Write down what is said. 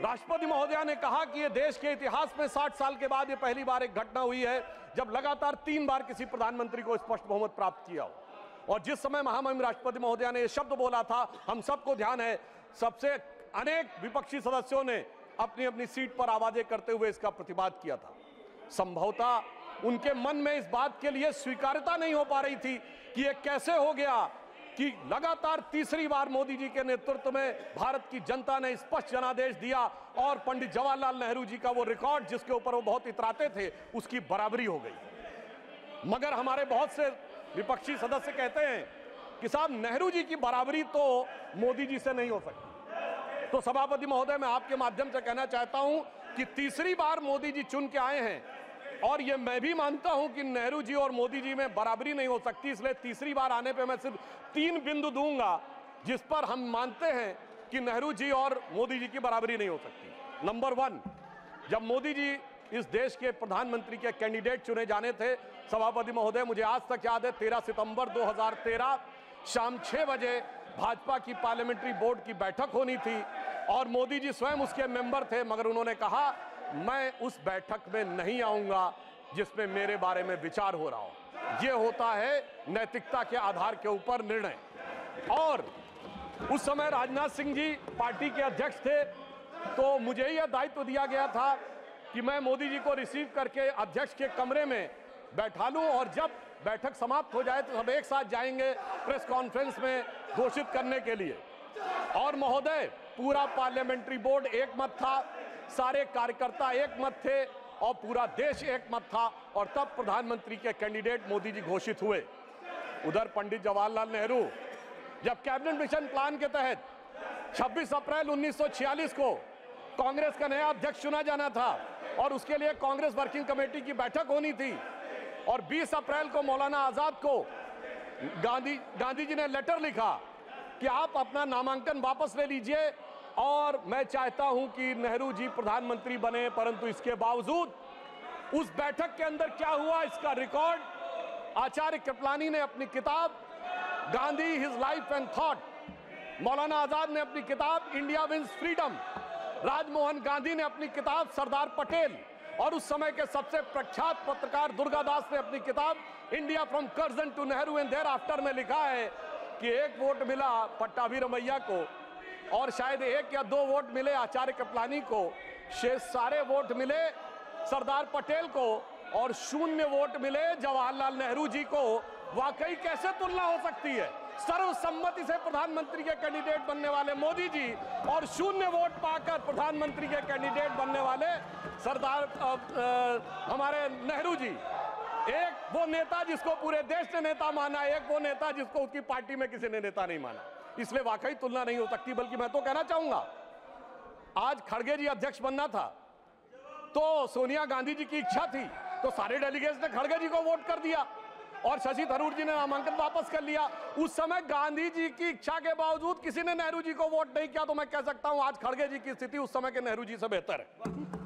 राष्ट्रपति महोदया ने कहा कि ये देश के इतिहास में 60 साल के बाद ये पहली बार एक घटना हुई है जब लगातार 3 बार किसी प्रधानमंत्री को स्पष्ट बहुमत प्राप्त किया हो। और जिस समय महामहिम राष्ट्रपति महोदया ने ये शब्द बोला था, हम सबको ध्यान है, सबसे अनेक विपक्षी सदस्यों ने अपनी अपनी सीट पर आवाजें करते हुए इसका प्रतिवाद किया था। संभवतः उनके मन में इस बात के लिए स्वीकार्यता नहीं हो पा रही थी कि ये कैसे हो गया कि लगातार तीसरी बार मोदी जी के नेतृत्व में भारत की जनता ने स्पष्ट जनादेश दिया और पंडित जवाहरलाल नेहरू जी का वो रिकॉर्ड जिसके ऊपर वो बहुत इतराते थे, उसकी बराबरी हो गई। मगर हमारे बहुत से विपक्षी सदस्य कहते हैं कि साहब नेहरू जी की बराबरी तो मोदी जी से नहीं हो सकती। तो सभापति महोदय, मैं आपके माध्यम से कहना चाहता हूं कि तीसरी बार मोदी जी चुन के आए हैं और ये मैं भी मानता हूं कि नेहरू जी और मोदी जी में बराबरी नहीं हो सकती, इसलिए तीसरी बार आने पे मैं सिर्फ 3 बिंदु दूंगा जिस पर हम मानते हैं कि नेहरू जी और मोदी जी की बराबरी नहीं हो सकती। नंबर 1, जब मोदी जी इस देश के प्रधानमंत्री के कैंडिडेट चुने जाने थे, सभापति महोदय, मुझे आज तक याद है 13 सितंबर 2013 शाम 6 बजे भाजपा की पार्लियामेंट्री बोर्ड की बैठक होनी थी और मोदी जी स्वयं उसके मेंबर थे, मगर उन्होंने कहा मैं उस बैठक में नहीं आऊंगा जिसमें मेरे बारे में विचार हो रहा हो। यह होता है नैतिकता के आधार के ऊपर निर्णय। और उस समय राजनाथ सिंह जी पार्टी के अध्यक्ष थे, तो मुझे यह दायित्व दिया गया था कि मैं मोदी जी को रिसीव करके अध्यक्ष के कमरे में बैठा लूं और जब बैठक समाप्त हो जाए तो सब एक साथ जाएंगे प्रेस कॉन्फ्रेंस में घोषित करने के लिए। और महोदय, पूरा पार्लियामेंट्री बोर्ड एक मत था, सारे कार्यकर्ता एक मत थे और पूरा देश एक मत था और तब प्रधानमंत्री के कैंडिडेट मोदी जी घोषित हुए। उधर पंडित जवाहरलाल नेहरू जब कैबिनेट मिशन प्लान के तहत 26 अप्रैल 1946 को कांग्रेस का नया अध्यक्ष चुना जाना था और उसके लिए कांग्रेस वर्किंग कमेटी की बैठक होनी थी और 20 अप्रैल को मौलाना आजाद को गांधी जी ने लेटर लिखा कि आप अपना नामांकन वापस ले लीजिए और मैं चाहता हूं कि नेहरू जी प्रधानमंत्री बने। परंतु इसके बावजूद उस बैठक के अंदर क्या हुआ, इसका रिकॉर्ड आचार्य कृपलानी ने अपनी किताब Gandhi his life and thought, Maulana Azad ने अपनी किताब India wins freedom, Rajmohan Gandhi ने अपनी किताब सरदार पटेल और उस समय के सबसे प्रख्यात पत्रकार दुर्गादास ने अपनी किताब India from Curzon to Nehru and thereafter में लिखा है कि 1 वोट मिला पट्टाभिरमैया को और शायद 1 या 2 वोट मिले आचार्य कृपलानी को, शेष सारे वोट मिले सरदार पटेल को और 0 वोट मिले जवाहरलाल नेहरू जी को। वाकई कैसे तुलना हो सकती है? सर्वसम्मति से प्रधानमंत्री के कैंडिडेट बनने वाले मोदी जी और 0 वोट पाकर प्रधानमंत्री के कैंडिडेट बनने वाले सरदार हमारे नेहरू जी। एक वो नेता जिसको पूरे देश ने नेता माना, एक वो नेता जिसको उसकी पार्टी में किसी ने नेता नहीं माना। इसलिए वाकई तुलना नहीं हो सकती। बल्कि मैं तो कहना चाहूंगा, आज खड़गे जी अध्यक्ष बनना था तो सोनिया गांधी जी की इच्छा थी तो सारे डेलीगेट्स ने खड़गे जी को वोट कर दिया और शशि थरूर जी ने नामांकन वापस कर लिया। उस समय गांधी जी की इच्छा के बावजूद किसी ने नेहरू जी को वोट नहीं किया, तो मैं कह सकता हूं आज खड़गे जी की स्थिति उस समय के नेहरू जी से बेहतर है।